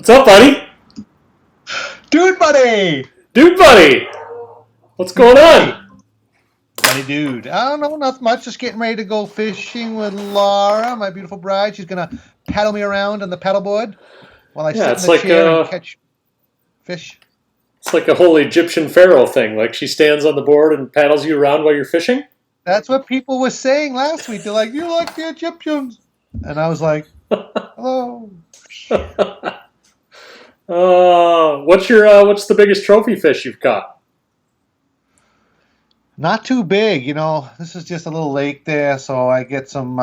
What's up, buddy? Dude buddy! Dude, buddy! What's going on? Buddy dude. I don't know, not much. Just getting ready to go fishing with Laura, my beautiful bride. She's going to paddle me around on the paddleboard while I sit in the chair and catch fish. It's like a whole Egyptian pharaoh thing. Like she stands on the board and paddles you around while you're fishing? That's what people were saying last week. They're like, you're like the Egyptians. And I was like, hello. What's the biggest trophy fish you've caught? Not too big, This is just a little lake there, so I get some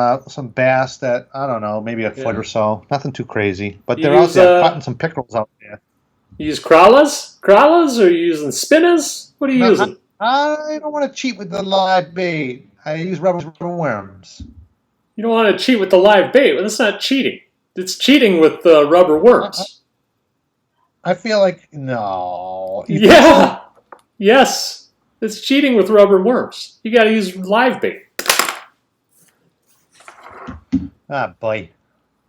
bass that I don't know, maybe a foot or so. Nothing too crazy, but they're out there cutting some pickerels out there. You use crawlers, or are you using spinners? What are you using? I don't want to cheat with the live bait. I use rubber worms. You don't want to cheat with the live bait. Well, that's not cheating. It's cheating with the rubber worms. I feel like no. Yeah. Yes. It's cheating with rubber worms. You got to use live bait. Ah, boy.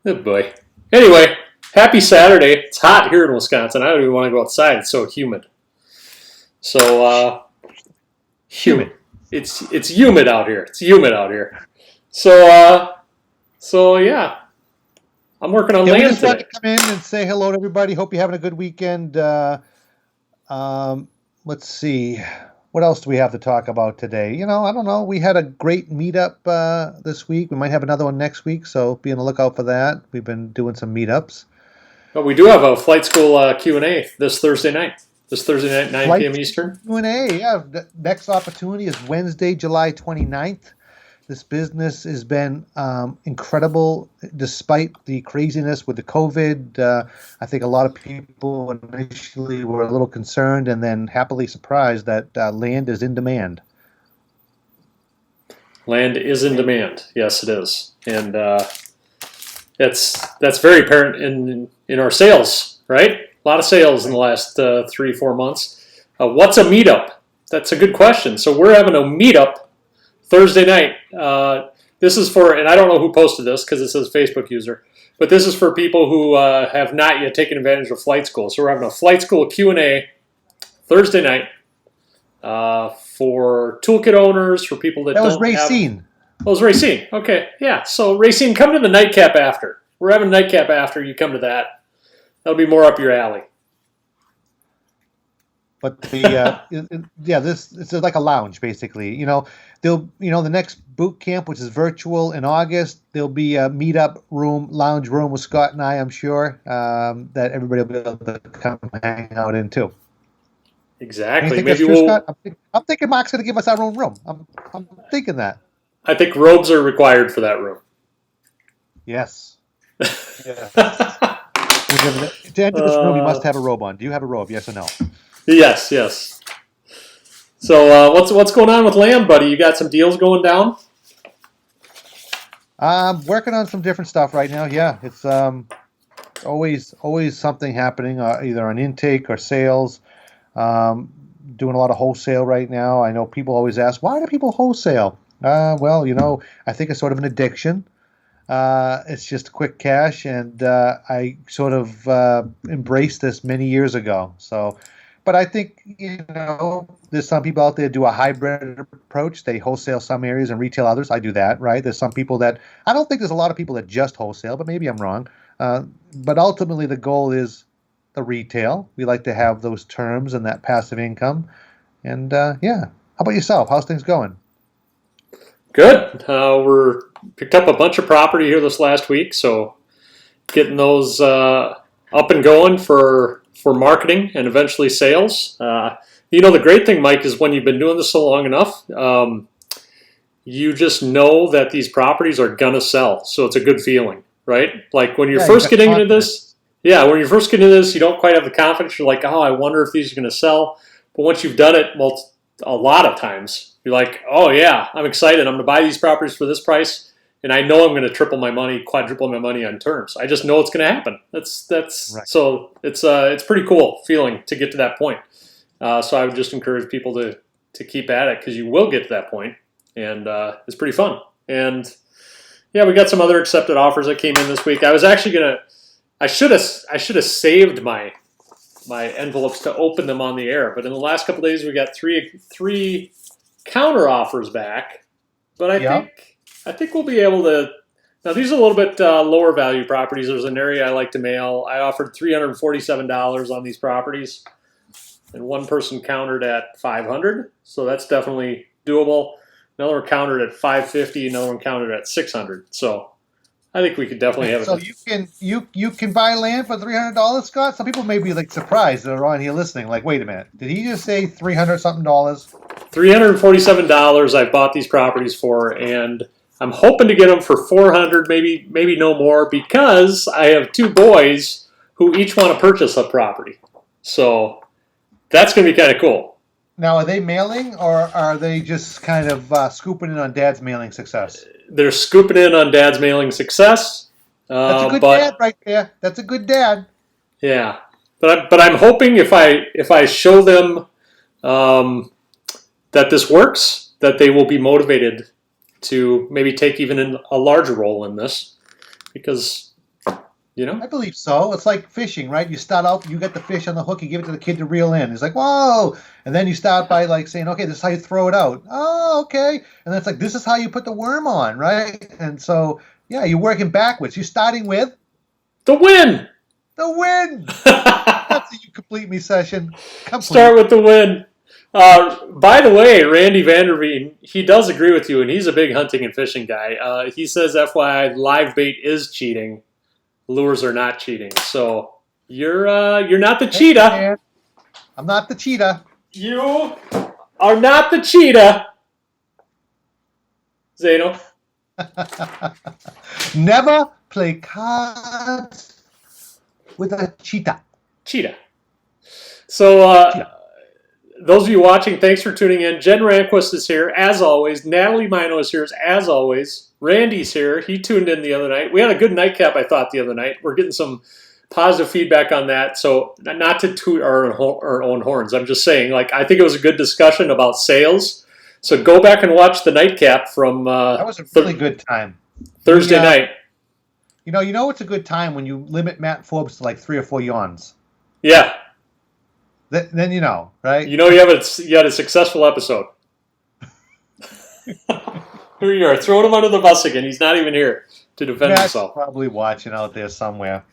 Good boy. Anyway, happy Saturday. It's hot here in Wisconsin. I don't even want to go outside. It's so humid. So, humid. It's humid out here. It's humid out here. So yeah. I'm working on land we just today. want to come in and say hello to everybody. Hope you're having a good weekend. Let's see. What else do we have to talk about today? I don't know. We had a great meetup this week. We might have another one next week, so be on the lookout for that. We've been doing some meetups. But we do have a flight school Q&A this Thursday night. 9 p.m. Eastern. Q&A, yeah. The next opportunity is Wednesday, July 29th. This business has been incredible despite the craziness with the COVID. I think a lot of people initially were a little concerned and then happily surprised that land is in demand. Land is in demand. Yes, it is. And that's very apparent in our sales, right? A lot of sales in the last 3-4 months. What's a meetup? That's a good question. So we're having a meetup Thursday night. This is for, and I don't know who posted this because it says Facebook user, but this is for people who have not yet taken advantage of flight school. So we're having a flight school Q&A Thursday night for toolkit owners, for people that was Racine. Oh, it was Racine. Okay, yeah. So Racine, come to the nightcap after. We're having a nightcap after. You come to that. That'll be more up your alley. But this it's like a lounge basically. The next boot camp, which is virtual in August, there'll be a meetup room, lounge room with Scott and I'm sure that everybody will be able to come hang out in too. Exactly. Maybe we'll. Scott? I'm thinking Mark's going to give us our own room. I'm thinking that. I think robes are required for that room. Yes. Yeah. To enter this room, you must have a robe on. Do you have a robe? Yes or no? Yes. So what's going on with land, buddy? You got some deals going down? I'm working on some different stuff right now. Yeah, it's always something happening, either on intake or sales. Doing a lot of wholesale right now. I know people always ask, why do people wholesale? Well, I think it's sort of an addiction. It's just quick cash, and I sort of embraced this many years ago. But I think, there's some people out there do a hybrid approach. They wholesale some areas and retail others. I do that, right? There's some people that, I don't think there's a lot of people that just wholesale, but maybe I'm wrong. But ultimately the goal is the retail. We like to have those terms and that passive income. And yeah, how about yourself? How's things going? Good. We're picked up a bunch of property here this last week, so getting those up and going for marketing and eventually sales. The great thing, Mike, is when you've been doing this so long enough, you just know that these properties are gonna sell. So it's a good feeling, right? Like when you're first getting into this, you don't quite have the confidence. You're like, oh, I wonder if these are gonna sell. But once you've done it, a lot of times, you're like, oh yeah, I'm excited. I'm gonna buy these properties for this price. And I know I'm going to triple my money, quadruple my money on terms. I just know it's going to happen. That's right. So it's pretty cool feeling to get to that point. So I would just encourage people to keep at it because you will get to that point, and it's pretty fun. And yeah, we got some other accepted offers that came in this week. I was actually going to I should have saved my envelopes to open them on the air. But in the last couple of days, we got three counter offers back. But Yeah. I think we'll be able to. Now these are a little bit lower value properties. There's an area I like to mail. I offered $347 on these properties, and one person countered at 500. So that's definitely doable. Another one countered at 550. Another one countered at 600. So I think we could definitely have So it. you can buy land for $300, Scott. Some people may be like surprised that are on here listening. Like, wait a minute, did he just say $300 something dollars? $347 I've bought these properties for, and I'm hoping to get them for 400, maybe no more, because I have two boys who each want to purchase a property. So that's going to be kind of cool. Now, are they mailing or are they just kind of scooping in on Dad's mailing success? They're scooping in on Dad's mailing success. That's a good dad right there. That's a good dad. Yeah, but I'm hoping if I show them that this works, that they will be motivated to maybe take even a larger role in this, because I believe so. It's like fishing, right? You start out, you get the fish on the hook, you give it to the kid to reel in. He's like, whoa! And then you start by like saying, okay, this is how you throw it out. Oh, okay. And then it's like, this is how you put the worm on, right? And so, yeah, you're working backwards. You're starting with the win. the win. That's a you complete me session. Complete. Start with the win. By the way, Randy Vanderveen, he does agree with you, and he's a big hunting and fishing guy. He says, FYI, live bait is cheating. Lures are not cheating. So you're not the cheetah. Man, I'm not the cheetah. You are not the cheetah, Zeno. Never play cards with a cheetah. Cheetah. So those of you watching, thanks for tuning in. Jen Ranquist is here, as always. Natalie Mino is here, as always. Randy's here. He tuned in the other night. We had a good nightcap, I thought, the other night. We're getting some positive feedback on that. So not to toot our own horns. I'm just saying, I think it was a good discussion about sales. So go back and watch the nightcap from that was a really good time. Thursday night. You know it's a good time when you limit Matt Forbes to like 3 or 4 yawns. Yeah. Then you know, right? You had a successful episode. Here you are, throwing him under the bus again. He's not even here to defend Matt's himself. Probably watching out there somewhere.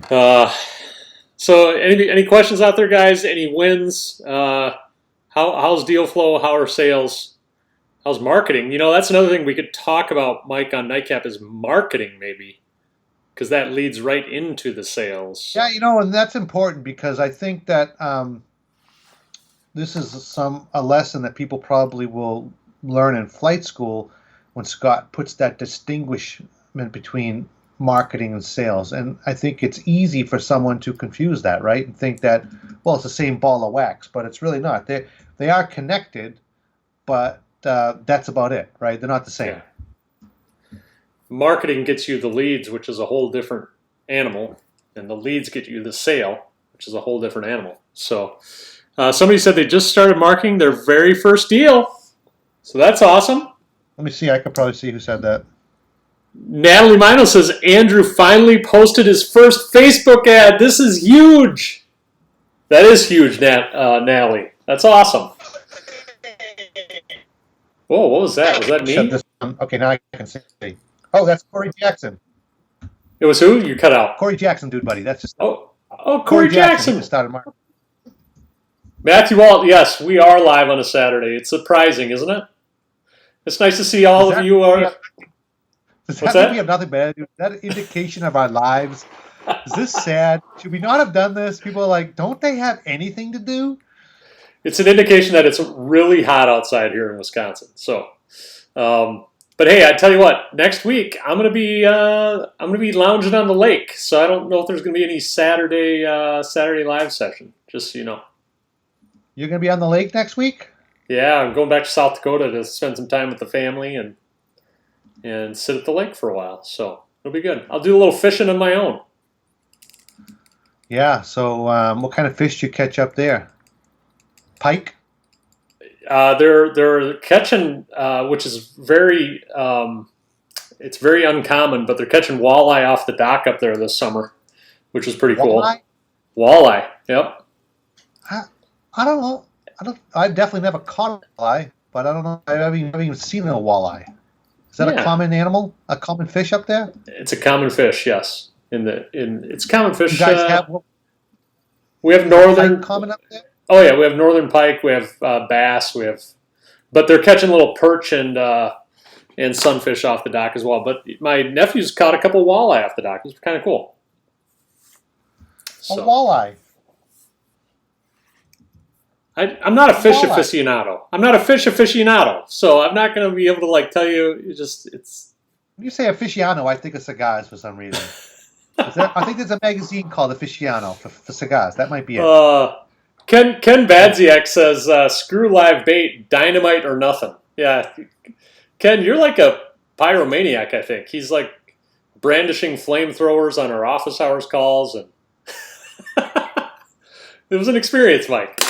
So any questions out there, guys? Any wins? How's deal flow? How are sales? How's marketing? That's another thing we could talk about, Mike, on Nightcap is marketing, maybe, because that leads right into the sales. Yeah, and that's important because I think that this is a lesson that people probably will learn in flight school when Scott puts that distinguishment between marketing and sales. And I think it's easy for someone to confuse that, right? And think that, well, it's the same ball of wax, but it's really not. They are connected, but that's about it, right? They're not the same. Yeah. Marketing gets you the leads, which is a whole different animal, and the leads get you the sale, which is a whole different animal. So somebody said they just started marketing their very first deal. So that's awesome. Let me see. I could probably see who said that. Natalie Mino says, Andrew finally posted his first Facebook ad. This is huge. That is huge, Natalie. That's awesome. Whoa, what was that? Was that me? Okay, now I can see. Oh, that's Corey Jackson. It was who? You cut out. Corey Jackson, dude, buddy. That's just. Oh, Corey Jackson. Just started marketing. Matthew Walt, yes, we are live on a Saturday. It's surprising, isn't it? It's nice to see all of you are. Does that mean we have nothing bad? Is that an indication of our lives? Is this sad? Should we not have done this? People are like, don't they have anything to do? It's an indication that it's really hot outside here in Wisconsin. So, but hey, I tell you what, next week I'm gonna be lounging on the lake. So I don't know if there's gonna be any Saturday live session. Just so you know. You're going to be on the lake next week? Yeah, I'm going back to South Dakota to spend some time with the family and sit at the lake for a while. So it'll be good. I'll do a little fishing on my own. Yeah, so what kind of fish do you catch up there? Pike? They're catching, which is very it's very uncommon, but they're catching walleye off the dock up there this summer, which is pretty cool. Walleye? Walleye, yep. I don't know. I've definitely never caught a walleye, but I don't know. I've never even seen a walleye. Is that a common animal? A common fish up there? It's a common fish, yes. It's common fish. You guys have we have northern common up there? Oh yeah, we have northern pike, we have bass, but they're catching little perch and sunfish off the dock as well. But my nephew's caught a couple walleye off the dock. It's kind of cool. A walleye. I'm not a fish Walleye. aficionado. I'm not a fish aficionado, so I'm not going to be able to tell you. It's. When you say aficionado, I think of cigars for some reason. I think there's a magazine called Aficionado for cigars. That might be it. Ken Badziak says, "Screw live bait, dynamite or nothing." Yeah, Ken, you're like a pyromaniac. I think he's like brandishing flamethrowers on our office hours calls, and it was an experience, Mike.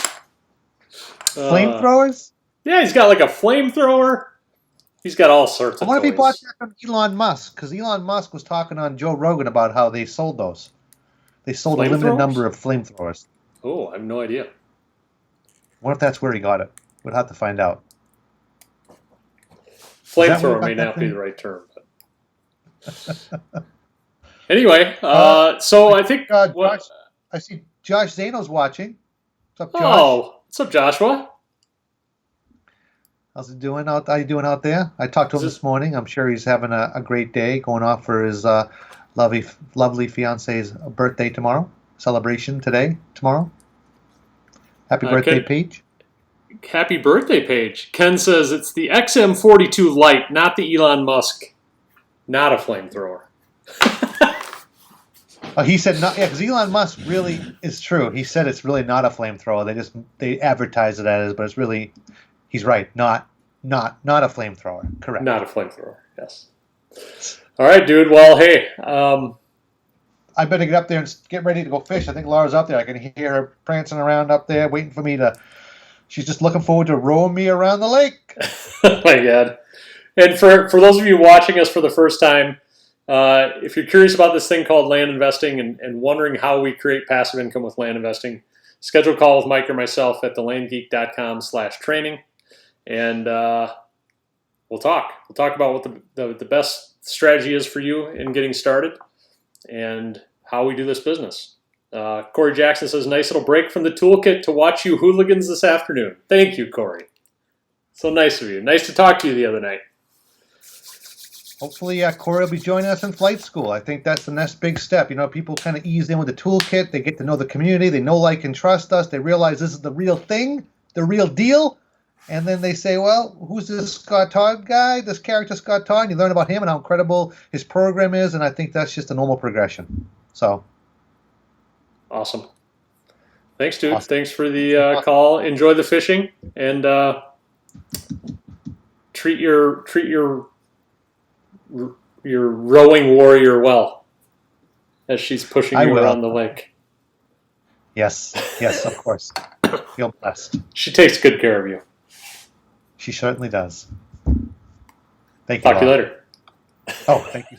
Flamethrowers? Yeah, he's got like a flamethrower. He's got all sorts of I wonder if he bought toys. that from Elon Musk, because Elon Musk was talking on Joe Rogan about how they sold those. They sold a limited Flamethrowers? number of flamethrowers. Oh, I have no idea. I wonder if that's where he got it. We'd have to find out. Flamethrower may not be the right term. But. Anyway, so I think... Josh, I see Josh Zano's watching. What's up, Josh? Oh, what's up, Joshua? How's it doing out? How you doing out there? I talked to him this morning. I'm sure he's having a great day, going off for his lovely fiance's birthday tomorrow. Celebration tomorrow. Happy birthday, Paige. Happy birthday, Paige. Ken says it's the XM42 Lite, not the Elon Musk. Not a flamethrower. He said not. Yeah, because Elon Musk really is true. He said it's really not a flamethrower. They advertise it as, but it's really. He's right. Not a flamethrower. Correct. Not a flamethrower. Yes. All right, dude. Well, hey. I better get up there and get ready to go fish. I think Laura's up there. I can hear her prancing around up there, waiting for me to. She's just looking forward to rowing me around the lake. Oh my God. And for those of you watching us for the first time, if you're curious about this thing called land investing and wondering how we create passive income with land investing, schedule a call with Mike or myself at thelandgeek.com/training, and we'll talk. We'll talk about what the best strategy is for you in getting started and how we do this business. Corey Jackson says, nice little break from the toolkit to watch you hooligans this afternoon. Thank you, Corey. So nice of you. Nice to talk to you the other night. Hopefully, Corey will be joining us in flight school. I think that's the next big step. People kind of ease in with the toolkit. They get to know the community. They know, like, and trust us. They realize this is the real thing, the real deal. And then they say, well, who's this Scott Todd guy, this character Scott Todd? And you learn about him and how incredible his program is. And I think that's just a normal progression. So. Awesome. Thanks, dude. Awesome. Thanks for the call. Enjoy the fishing and treat your rowing warrior well as she's pushing you around the lake. Yes, of course. Feel blessed. She takes good care of you. She certainly does. Thank you. Talk to you later. Oh, thank you.